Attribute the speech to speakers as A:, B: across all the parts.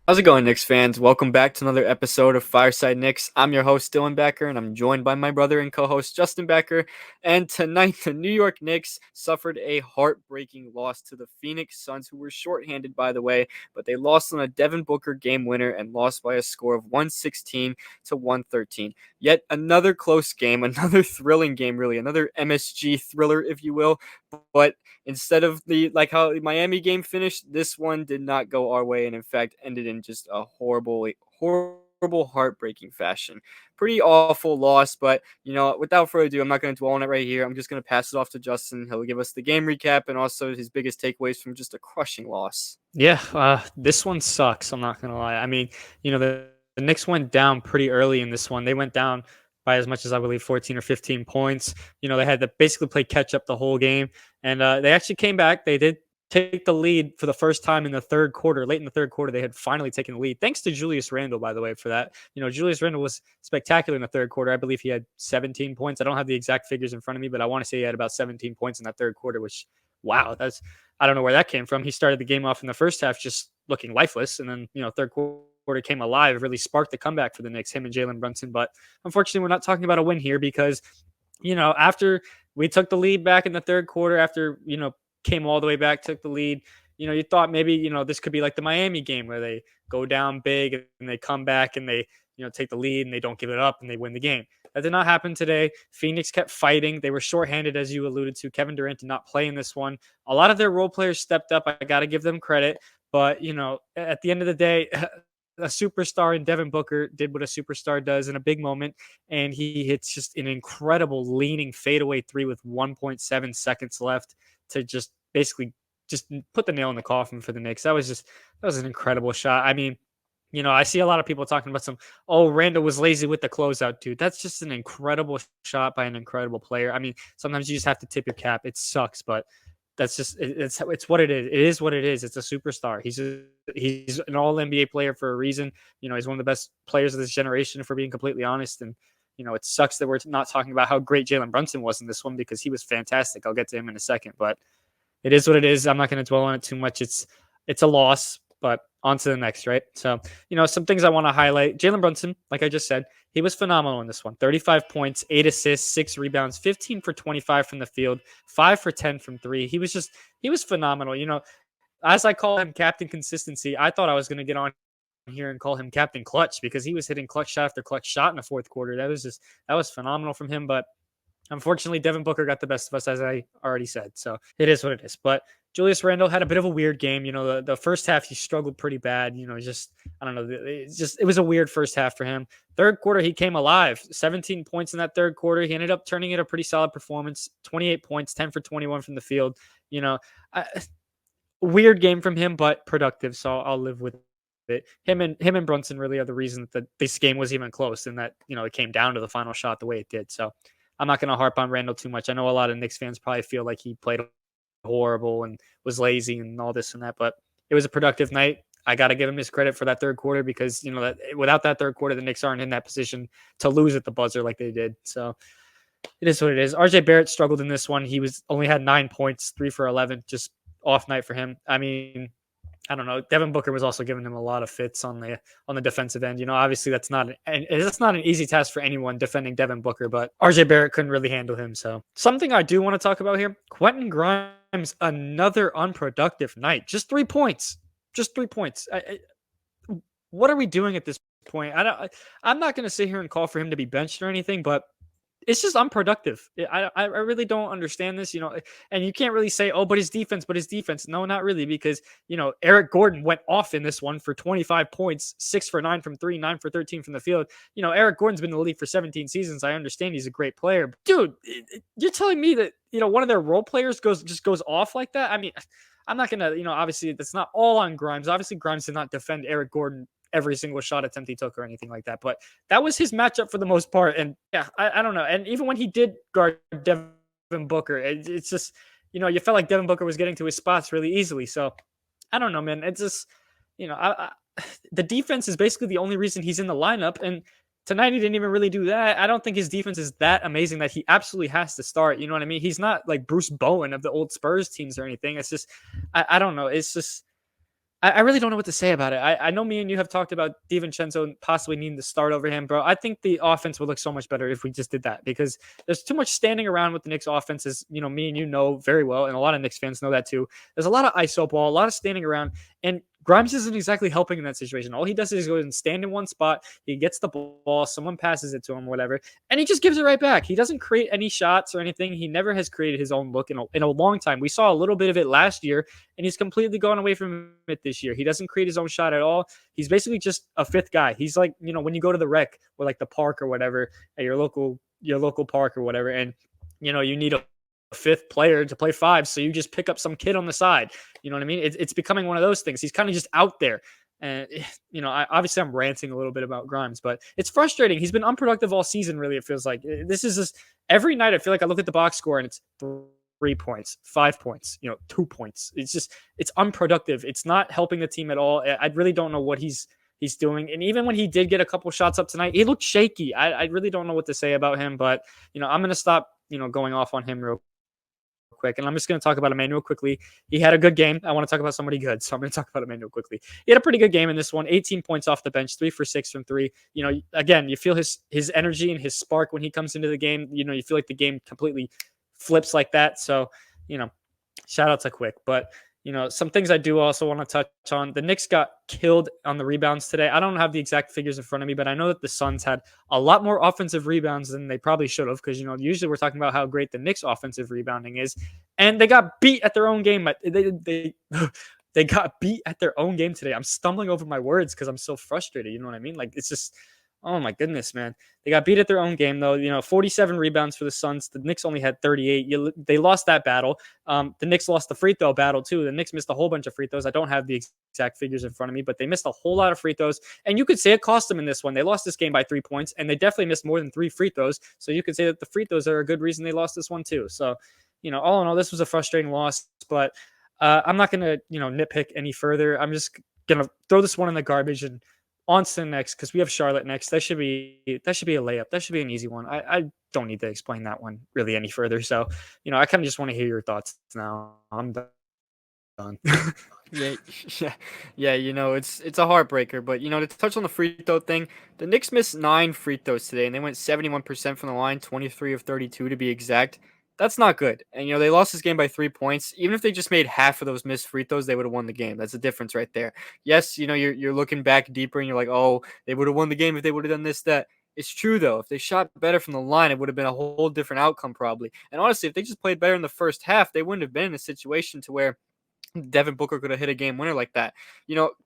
A: How's it going, Knicks fans? Welcome back to another episode of Fireside Knicks. I'm your host, Dylan Becker, and I'm joined by my brother and co-host, Justin Becker. And tonight, the New York Knicks suffered a heartbreaking loss to the Phoenix Suns, who were shorthanded, by the way, but they lost on a Devin Booker game winner and lost by a score of 116 to 113. Yet another close game, another thrilling game, really, another MSG thriller, if you will. But instead of the like how the Miami game finished, this one did not go our way, and in fact ended in just a horrible, heartbreaking fashion. Pretty awful loss, but without further ado, I'm not going to dwell on it right here. I'm just going to pass it off to Justin. He'll give us the game recap and also his biggest takeaways from just a crushing loss.
B: Yeah, this one sucks. I'm not gonna lie. I mean, the Knicks went down pretty early in this one. They went down by as much as I believe 14 or 15 points. They had to basically play catch up the whole game, and they actually came back. They did take the lead for the first time in the third quarter. Late in the third quarter, they had finally taken the lead. Thanks to Julius Randle, by the way, for that. Julius Randle was spectacular in the third quarter. I believe he had 17 points. I don't have the exact figures in front of me, but I want to say he had about 17 points in that third quarter, which wow, I don't know where that came from. He started the game off in the first half just looking lifeless, and then third quarter came alive. It really sparked the comeback for the Knicks, him and Jalen Brunson. But unfortunately, we're not talking about a win here because after we took the lead back in the third quarter, after came all the way back, took the lead. You thought maybe this could be like the Miami game where they go down big and they come back and they take the lead and they don't give it up and they win the game. That did not happen today. Phoenix kept fighting. They were shorthanded, as you alluded to. Kevin Durant did not play in this one. A lot of their role players stepped up. I got to give them credit. But, at the end of the day, a superstar in Devin Booker did what a superstar does in a big moment. And he hits just an incredible leaning fadeaway three with 1.7 seconds left to just basically just put the nail in the coffin for the Knicks. That was an incredible shot. I mean, I see a lot of people talking about Randall was lazy with the closeout, dude. That's just an incredible shot by an incredible player. I mean, sometimes you just have to tip your cap. It sucks, but that's just it's what it is. It is what it is. It's a superstar. He's an all NBA player for a reason. He's one of the best players of this generation, if we're being completely honest. And it sucks that we're not talking about how great Jalen Brunson was in this one because he was fantastic. I'll get to him in a second, but it is what it is. I'm not going to dwell on it too much. It's a loss, but on to the next, right? So, some things I want to highlight. Jalen Brunson, like I just said, he was phenomenal in this one. 35 points, 8 assists, 6 rebounds, 15 for 25 from the field, 5 for 10 from 3. He was phenomenal. As I call him Captain Consistency, I thought I was going to get on here and call him Captain Clutch because he was hitting clutch shot after clutch shot in the fourth quarter. That was phenomenal from him, but unfortunately, Devin Booker got the best of us, as I already said. So it is what it is. But Julius Randle had a bit of a weird game. The first half, he struggled pretty bad. I don't know. It was a weird first half for him. Third quarter, he came alive. 17 points in that third quarter. He ended up turning it a pretty solid performance. 28 points, 10 for 21 from the field. Weird game from him, but productive. So I'll live with it. Him and Brunson really are the reason that this game was even close and that, it came down to the final shot the way it did. So I'm not going to harp on Randall too much. I know a lot of Knicks fans probably feel like he played horrible and was lazy and all this and that, but it was a productive night. I got to give him his credit for that third quarter because, that without that third quarter, the Knicks aren't in that position to lose at the buzzer like they did. So it is what it is. RJ Barrett struggled in this one. He only had 9 points, 3 for 11, just off night for him. I mean, I don't know. Devin Booker was also giving him a lot of fits on the defensive end. Obviously that's not an easy task for anyone defending Devin Booker, but RJ Barrett couldn't really handle him. So something I do want to talk about here: Quentin Grimes, another unproductive night. Just 3 points. Just 3 points. What are we doing at this point? I'm not going to sit here and call for him to be benched or anything, but it's just unproductive. I really don't understand this, and you can't really say, but his defense. No, not really, because, Eric Gordon went off in this one for 25 points, 6 for 9 from 3, 9 for 13 from the field. Eric Gordon's been in the league for 17 seasons. I understand he's a great player. But dude, you're telling me that, one of their role players goes off like that? I mean, I'm not going to, obviously that's not all on Grimes. Obviously Grimes did not defend Eric Gordon every single shot attempt he took or anything like that. But that was his matchup for the most part. And yeah, I don't know. And even when he did guard Devin Booker, it's just, you felt like Devin Booker was getting to his spots really easily. So I don't know, man. It's just, the defense is basically the only reason he's in the lineup. And tonight he didn't even really do that. I don't think his defense is that amazing that he absolutely has to start. You know what I mean? He's not like Bruce Bowen of the old Spurs teams or anything. It's just, I don't know. It's just, I really don't know what to say about it. I know me and you have talked about DiVincenzo possibly needing to start over him, bro. I think the offense would look so much better if we just did that because there's too much standing around with the Knicks offense, as me and you know very well, and a lot of Knicks fans know that too. There's a lot of ISO ball, a lot of standing around, and Grimes isn't exactly helping in that situation. All he does is go and stand in one spot. He gets the ball, someone passes it to him, whatever, and he just gives it right back. He doesn't create any shots or anything. He never has created his own look in a long time. We saw a little bit of it last year, and he's completely gone away from it this year. He doesn't create his own shot at all. He's basically just a fifth guy. He's like, when you go to the rec or like the park or whatever at your local park or whatever, and you need a fifth player to play five, so you just pick up some kid on the side. You know what I mean? It's becoming one of those things. He's kind of just out there. And obviously I'm ranting a little bit about Grimes, but it's frustrating. He's been unproductive all season. Really, it feels like this is just every night. I feel like I look at the box score and it's 3 points, 5 points, 2 points. It's unproductive. It's not helping the team at all. I really don't know what he's doing. And even when he did get a couple shots up tonight, he looked shaky. I really don't know what to say about him, but I'm going to stop, going off on him real quick. And I'm just going to talk about Emmanuel quickly. He had a good game. I want to talk about somebody good. So I'm going to talk about Emmanuel quickly. He had a pretty good game in this one, 18 points off the bench, 3 for 6 from 3. Again, you feel his energy and his spark when he comes into the game. You feel like the game completely flips like that. So, shout out to Quick. But, some things I do also want to touch on. The Knicks got killed on the rebounds today. I don't have the exact figures in front of me, but I know that the Suns had a lot more offensive rebounds than they probably should have because, usually we're talking about how great the Knicks offensive rebounding is. And they got beat at their own game. They got beat at their own game today. I'm stumbling over my words because I'm so frustrated. You know what I mean? Like, it's just, oh my goodness, man. They got beat at their own game, though. 47 rebounds for the Suns. The Knicks only had 38. They lost that battle. The Knicks lost the free throw battle, too. The Knicks missed a whole bunch of free throws. I don't have the exact figures in front of me, but they missed a whole lot of free throws. And you could say it cost them in this one. They lost this game by 3 points, and they definitely missed more than 3 free throws. So you could say that the free throws are a good reason they lost this one, too. So, all in all, this was a frustrating loss, but I'm not going to, nitpick any further. I'm just going to throw this one in the garbage and on to the next because we have Charlotte next. That should be a layup. That should be an easy one. I don't need to explain that one really any further. So, I kind of just want to hear your thoughts now. I'm done.
A: Yeah, yeah. It's a heartbreaker, but to touch on the free throw thing, the Knicks missed 9 free throws today, and they went 71% from the line, 23 of 32 to be exact. That's not good. And they lost this game by 3 points. Even if they just made half of those missed free throws, they would have won the game. That's the difference right there. Yes, you're looking back deeper and you're like, oh, they would have won the game if they would have done this, that. It's true though. If they shot better from the line, it would have been a whole different outcome probably. And honestly, if they just played better in the first half, they wouldn't have been in a situation to where Devin Booker could have hit a game winner like that.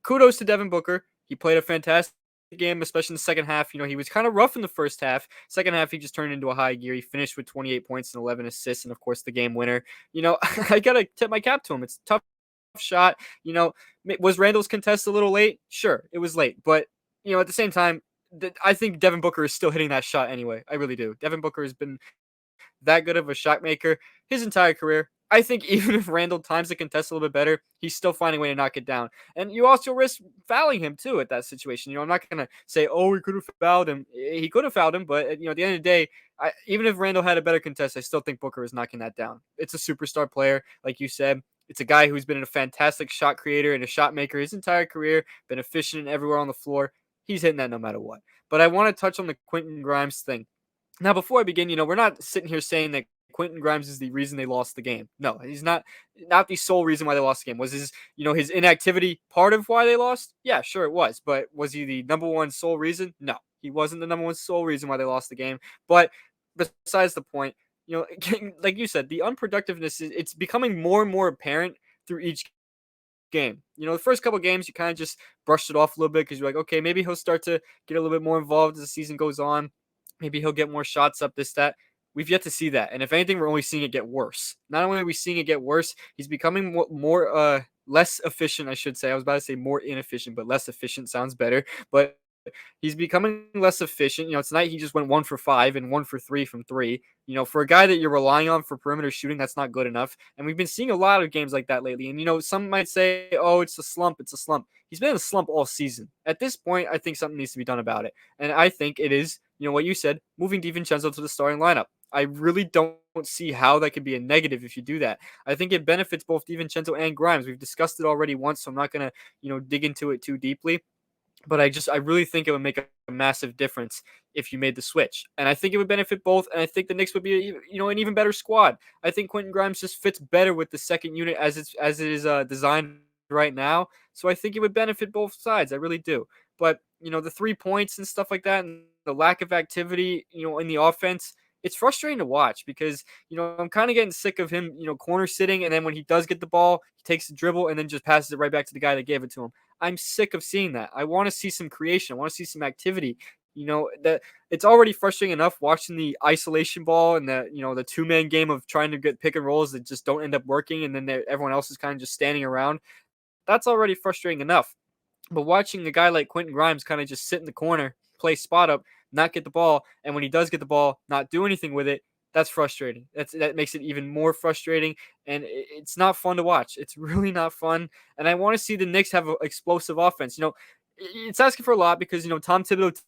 A: Kudos to Devin Booker. He played a fantastic game, especially in the second half. He was kind of rough in the first half. Second half, he just turned into a high gear. He finished with 28 points and 11 assists, and of course, the game winner. I gotta tip my cap to him. It's a tough shot. Was Randall's contest a little late? Sure, it was late, but at the same time, I think Devin Booker is still hitting that shot anyway. I really do. Devin Booker has been that good of a shot maker his entire career. I think even if Randall times the contest a little bit better, he's still finding a way to knock it down. And you also risk fouling him too at that situation. I'm not going to say, oh, he could have fouled him. He could have fouled him, but at the end of the day, even if Randall had a better contest, I still think Booker is knocking that down. It's a superstar player, like you said. It's a guy who's been a fantastic shot creator and a shot maker his entire career, been efficient everywhere on the floor. He's hitting that no matter what. But I want to touch on the Quentin Grimes thing. Now, before I begin, we're not sitting here saying that Quentin Grimes is the reason they lost the game. No, he's not the sole reason why they lost the game. Was his inactivity part of why they lost? Yeah, sure it was. But was he the number one sole reason? No, he wasn't the number one sole reason why they lost the game. But besides the point, like you said, the unproductiveness it's becoming more and more apparent through each game. The first couple games you kind of just brushed it off a little bit because you're like, okay, maybe he'll start to get a little bit more involved as the season goes on. Maybe he'll get more shots up, this, that. We've yet to see that. And if anything, we're only seeing it get worse. Not only are we seeing it get worse, he's becoming less efficient, I should say. I was about to say more inefficient, but less efficient sounds better. But he's becoming less efficient. Tonight he just went 1 for 5 and 1 for 3 from 3. For a guy that you're relying on for perimeter shooting, that's not good enough. And we've been seeing a lot of games like that lately. And, some might say, oh, it's a slump. It's a slump. He's been in a slump all season. At this point, I think something needs to be done about it. And I think it is, what you said, moving DiVincenzo to the starting lineup. I really don't see how that could be a negative if you do that. I think it benefits both DiVincenzo and Grimes. We've discussed it already once, so I'm not gonna, dig into it too deeply. But I really think it would make a massive difference if you made the switch, and I think it would benefit both. And I think the Knicks would be, an even better squad. I think Quentin Grimes just fits better with the second unit as it is designed right now. So I think it would benefit both sides. I really do. But the 3 points and stuff like that, and the lack of activity, in the offense, it's frustrating to watch because I'm kind of getting sick of him, corner sitting, and then when he does get the ball, he takes the dribble and then just passes it right back to the guy that gave it to him. I'm sick of seeing that. I want to see some creation. I want to see some activity. That it's already frustrating enough watching the isolation ball and the two-man game of trying to get pick and rolls that just don't end up working, and then everyone else is kind of just standing around. That's already frustrating enough. But watching a guy like Quentin Grimes kind of just sit in the corner, play spot up, not get the ball, and when he does get the ball, not do anything with it, that's frustrating. That makes it even more frustrating, and it's not fun to watch. It's really not fun, and I want to see the Knicks have an explosive offense. It's asking for a lot because Tom Thibodeau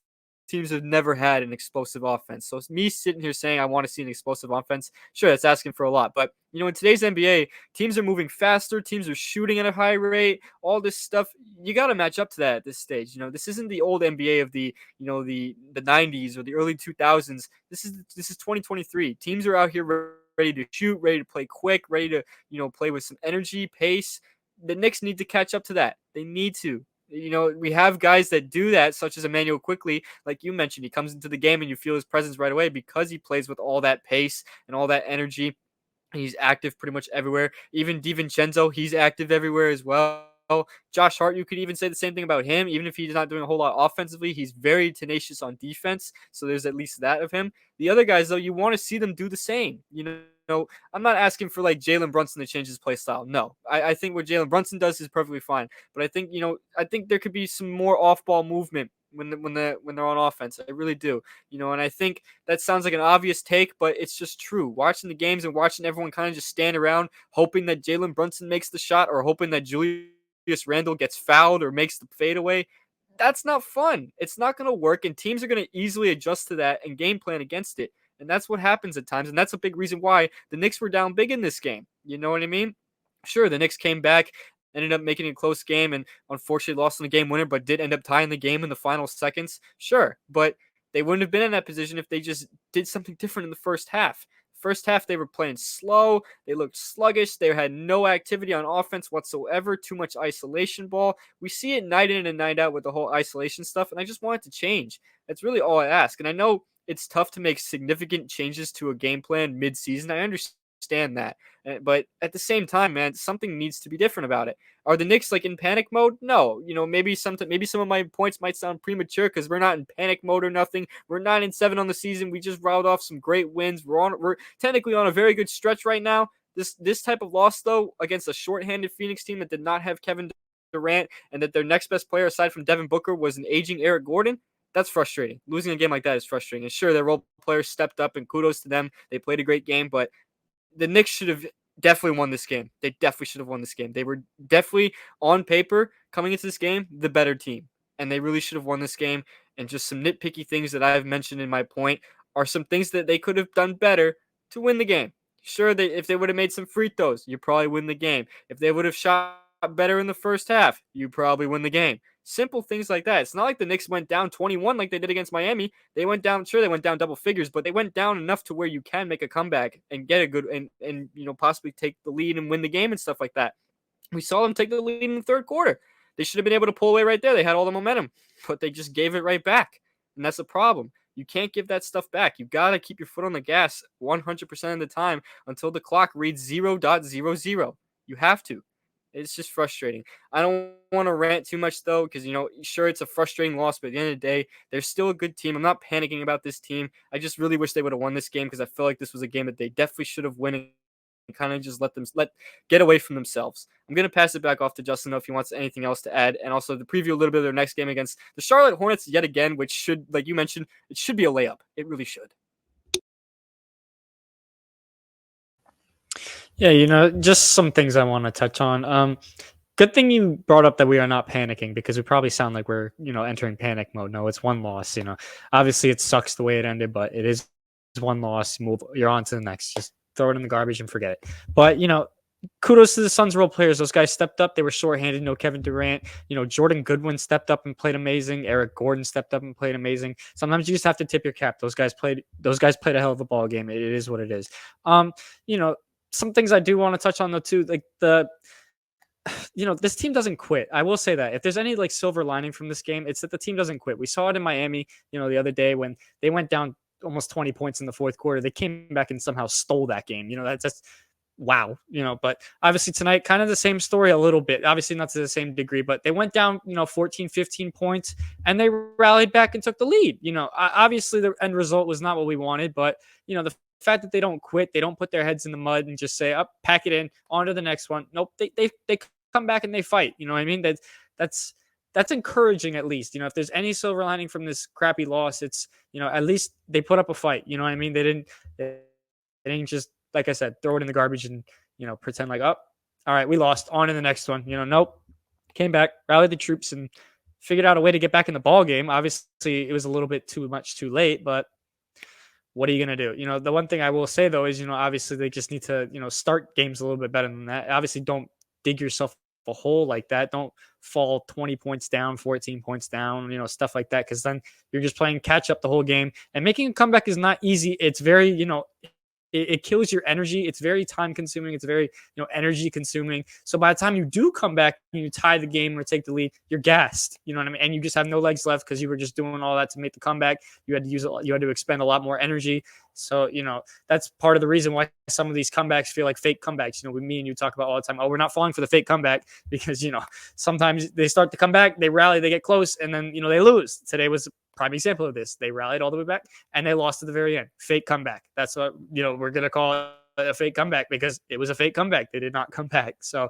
A: teams have never had an explosive offense. So it's me sitting here saying I want to see an explosive offense. Sure, that's asking for a lot. But, in today's NBA, teams are moving faster. Teams are shooting at a high rate. All this stuff, you got to match up to that at this stage. This isn't the old NBA of the 90s or the early 2000s. This is 2023. Teams are out here ready to shoot, ready to play quick, ready to, play with some energy, pace. The Knicks need to catch up to that. They need to. We have guys that do that, such as Emmanuel Quickly, like you mentioned. He comes into the game and you feel his presence right away because he plays with all that pace and all that energy. He's active pretty much everywhere. Even DiVincenzo, he's active everywhere as well. Josh Hart, you could even say the same thing about him. Even if he's not doing a whole lot offensively, he's very tenacious on defense. So there's at least that of him. The other guys, though, you want to see them do the same. I'm not asking for like Jalen Brunson to change his play style. No, I think what Jalen Brunson does is perfectly fine. But I think there could be some more off-ball movement when they're on offense. I really do. And I think that sounds like an obvious take, but it's just true. Watching the games and watching everyone kind of just stand around, hoping that Jalen Brunson makes the shot or hoping that Julius Randle gets fouled or makes the fadeaway. That's not fun. It's not going to work, and teams are going to easily adjust to that and game plan against it. And that's what happens at times. And that's a big reason why the Knicks were down big in this game. You know what I mean? Sure, the Knicks came back, ended up making it a close game, and unfortunately lost in the game winner, but did end up tying the game in the final seconds. Sure, but they wouldn't have been in that position if they just did something different in the first half. First half, they were playing slow. They looked sluggish. They had no activity on offense whatsoever. Too much isolation ball. We see it night in and night out with the whole isolation stuff, and I just want it to change. That's really all I ask. And I know it's tough to make significant changes to a game plan mid-season. I understand that. But at the same time, man, something needs to be different about it. Are the Knicks like in panic mode? No. Maybe some of my points might sound premature because we're not in panic mode or nothing. We're 9-7 on the season. We just riled off some great wins. We're technically on a very good stretch right now. This type of loss though against a shorthanded Phoenix team that did not have Kevin Durant and that their next best player aside from Devin Booker was an aging Eric Gordon. That's frustrating. Losing a game like that is frustrating. And sure, their role players stepped up, and kudos to them. They played a great game, but the Knicks should have definitely won this game. They definitely should have won this game. They were definitely, on paper, coming into this game, the better team. And they really should have won this game. And just some nitpicky things that I've mentioned in my point are some things that they could have done better to win the game. Sure, if they would have made some free throws, you probably win the game. If they would have shot better in the first half, you probably win the game. Simple things like that. It's not like the Knicks went down 21 like they did against Miami. They went down double figures, but they went down enough to where you can make a comeback and get a good and possibly take the lead and win the game and stuff like that. We saw them take the lead in the third quarter. They should have been able to pull away right there. They had all the momentum, but they just gave it right back. And that's the problem. You can't give that stuff back. You got to keep your foot on the gas 100% of the time until the clock reads 0.00. You have to. It's just frustrating. I don't want to rant too much, though, because, sure, it's a frustrating loss, but at the end of the day, they're still a good team. I'm not panicking about this team. I just really wish they would have won this game because I feel like this was a game that they definitely should have won and kind of just let get away from themselves. I'm going to pass it back off to Justin if he wants anything else to add, and also to preview a little bit of their next game against the Charlotte Hornets yet again, which should, like you mentioned, it should be a layup. It really should.
B: Yeah, just some things I want to touch on. Good thing you brought up that we are not panicking because we probably sound like we're, entering panic mode. No, it's one loss. Obviously it sucks the way it ended, but it is one loss, you're on to the next. Just throw it in the garbage and forget it. But kudos to the Suns role players. Those guys stepped up. They were shorthanded. No Kevin Durant. Jordan Goodwin stepped up and played amazing. Eric Gordon stepped up and played amazing. Sometimes you just have to tip your cap. Those guys played a hell of a ball game. It is what it is. You know, some things I do want to touch on though too, like this team doesn't quit. I will say that if there's any like silver lining from this game, it's that the team doesn't quit. We saw it in Miami, the other day when they went down almost 20 points in the fourth quarter. They came back and somehow stole that game. That's just wow. But obviously tonight, kind of the same story a little bit. Obviously not to the same degree, but they went down, 14, 15 points and they rallied back and took the lead. Obviously the end result was not what we wanted, but the fact that they don't quit, they don't put their heads in the mud and just say, up, pack it in, on to the next one. Nope, they come back and they fight. You know what I mean? That's encouraging at least. If there's any silver lining from this crappy loss, it's at least they put up a fight. You know what I mean? They didn't just, like I said, throw it in the garbage and pretend like, oh, all right, we lost, on to the next one. Nope, came back, rallied the troops, and figured out a way to get back in the ball game. Obviously, it was a little bit too late, but what are you going to do? The one thing I will say, though, is, obviously they just need to, start games a little bit better than that. Obviously, don't dig yourself a hole like that. Don't fall 20 points down, 14 points down, stuff like that, because then you're just playing catch up the whole game. And making a comeback is not easy. It's very, it kills your energy. It's very time consuming. It's very, energy consuming. So by the time you do come back and you tie the game or take the lead, you're gassed. You know what I mean? And you just have no legs left because you were just doing all that to make the comeback. You had to expend a lot more energy. So, that's part of the reason why some of these comebacks feel like fake comebacks. With me and you talk about all the time, oh, we're not falling for the fake comeback because, sometimes they start to come back, they rally, they get close, and then, they lose. Today was a prime example of this. They rallied all the way back and they lost at the very end. Fake comeback. That's what, we're going to call it a fake comeback because it was a fake comeback. They did not come back. So,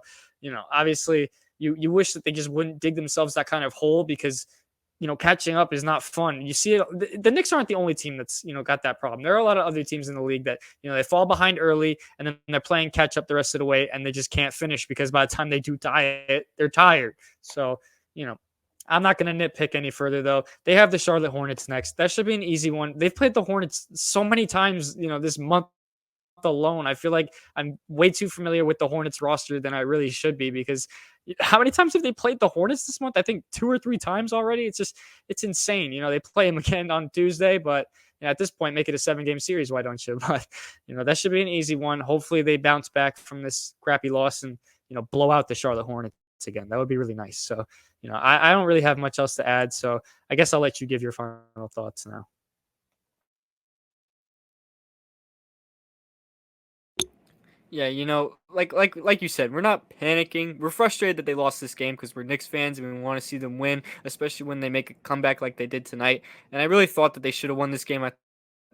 B: obviously you wish that they just wouldn't dig themselves that kind of hole because, catching up is not fun. You see it. The Knicks aren't the only team that's, got that problem. There are a lot of other teams in the league that, they fall behind early and then they're playing catch up the rest of the way and they just can't finish because by the time they do tie it, they're tired. So, I'm not going to nitpick any further though. They have the Charlotte Hornets next. That should be an easy one. They've played the Hornets so many times, this month alone. I feel like I'm way too familiar with the Hornets roster than I really should be because how many times have they played the Hornets this month? I think 2 or 3 times already. It's insane. They play them again on Tuesday, but at this point, make it a 7-game series. Why don't you? But, that should be an easy one. Hopefully they bounce back from this crappy loss and, blow out the Charlotte Hornets again. That would be really nice. So, I don't really have much else to add. So I guess I'll let you give your final thoughts now.
A: Yeah, like you said, we're not panicking. We're frustrated that they lost this game because we're Knicks fans and we want to see them win, especially when they make a comeback like they did tonight. And I really thought that they should have won this game. I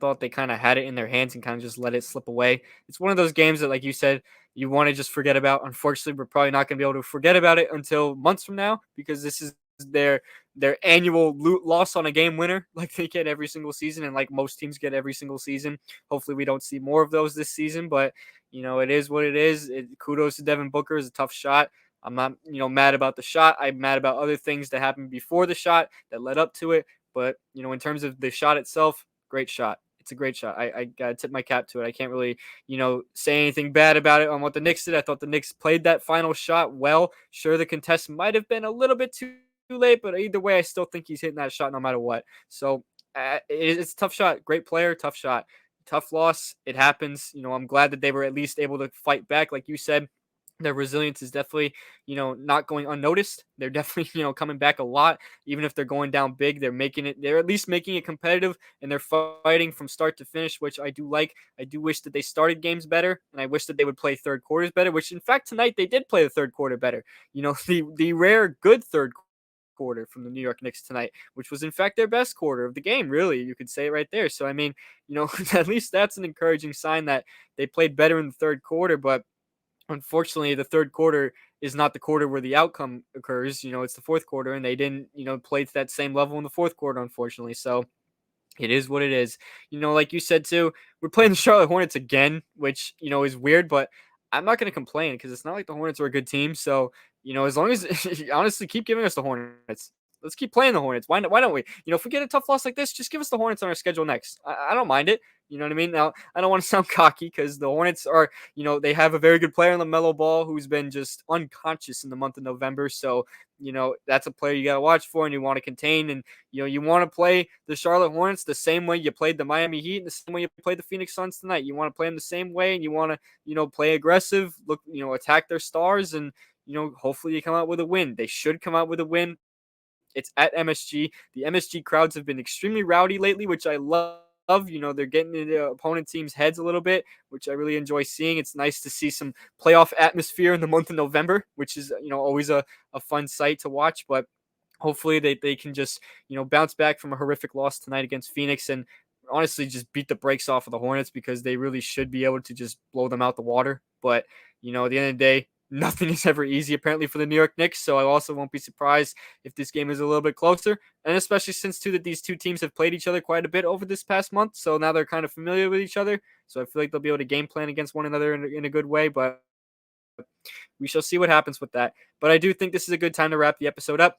A: thought they kind of had it in their hands and kind of just let it slip away. It's one of those games that, like you said, you want to just forget about. Unfortunately, we're probably not going to be able to forget about it until months from now because this is their annual loss on a game winner like they get every single season and like most teams get every single season. Hopefully we don't see more of those this season, but it is what it is. Kudos to Devin Booker. Is a tough shot. I'm not mad about the shot. I'm mad about other things that happened before the shot that led up to it, but in terms of the shot itself, great shot. It's a great shot. I gotta tip my cap to it. I can't really, say anything bad about it on what the Knicks did. I thought the Knicks played that final shot well. Sure, the contest might have been a little bit too late, but either way, I still think he's hitting that shot no matter what. So it's a tough shot. Great player, tough shot. Tough loss. It happens. I'm glad that they were at least able to fight back. Like you said, their resilience is definitely, not going unnoticed. They're definitely, coming back a lot. Even if they're going down big, they're at least making it competitive and they're fighting from start to finish, which I do like. I do wish that they started games better and I wish that they would play third quarters better, which in fact tonight they did play the third quarter better. The rare good third quarter from the New York Knicks tonight, which was in fact their best quarter of the game, really. You could say it right there. So, I mean, at least that's an encouraging sign that they played better in the third quarter, but unfortunately, the third quarter is not the quarter where the outcome occurs. It's the fourth quarter, and they didn't, play to that same level in the fourth quarter, unfortunately. So it is what it is. Like you said too, we're playing the Charlotte Hornets again, which, is weird, but I'm not going to complain because it's not like the Hornets are a good team. So, as long as, honestly, keep giving us the Hornets. Let's keep playing the Hornets. Why don't we? If we get a tough loss like this, just give us the Hornets on our schedule next. I don't mind it. You know what I mean? Now, I don't want to sound cocky because the Hornets are, they have a very good player in LaMelo Ball who's been just unconscious in the month of November. So, that's a player you got to watch for and you want to contain. And, you want to play the Charlotte Hornets the same way you played the Miami Heat and the same way you played the Phoenix Suns tonight. You want to play them the same way and you want to, play aggressive, attack their stars and, hopefully you come out with a win. They should come out with a win. It's at MSG. The MSG crowds have been extremely rowdy lately, which I love. They're getting into opponent teams' heads a little bit, which I really enjoy seeing. It's nice to see some playoff atmosphere in the month of November, which is, always a fun sight to watch. But hopefully they can just, bounce back from a horrific loss tonight against Phoenix and honestly just beat the brakes off of the Hornets because they really should be able to just blow them out the water. But, at the end of the day, nothing is ever easy apparently for the New York Knicks. So I also won't be surprised if this game is a little bit closer. And especially since these two teams have played each other quite a bit over this past month. So now they're kind of familiar with each other. So I feel like they'll be able to game plan against one another in a good way. But we shall see what happens with that. But I do think this is a good time to wrap the episode up.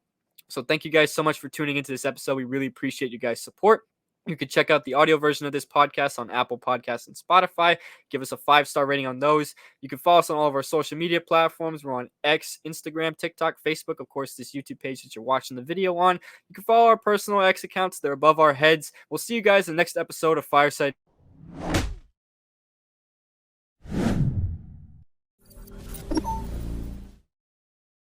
A: So thank you guys so much for tuning into this episode. We really appreciate you guys' support. You can check out the audio version of this podcast on Apple Podcasts and Spotify. Give us a 5-star rating on those. You can follow us on all of our social media platforms. We're on X, Instagram, TikTok, Facebook, of course, this YouTube page that you're watching the video on. You can follow our personal X accounts. They're above our heads. We'll see you guys in the next episode of Fireside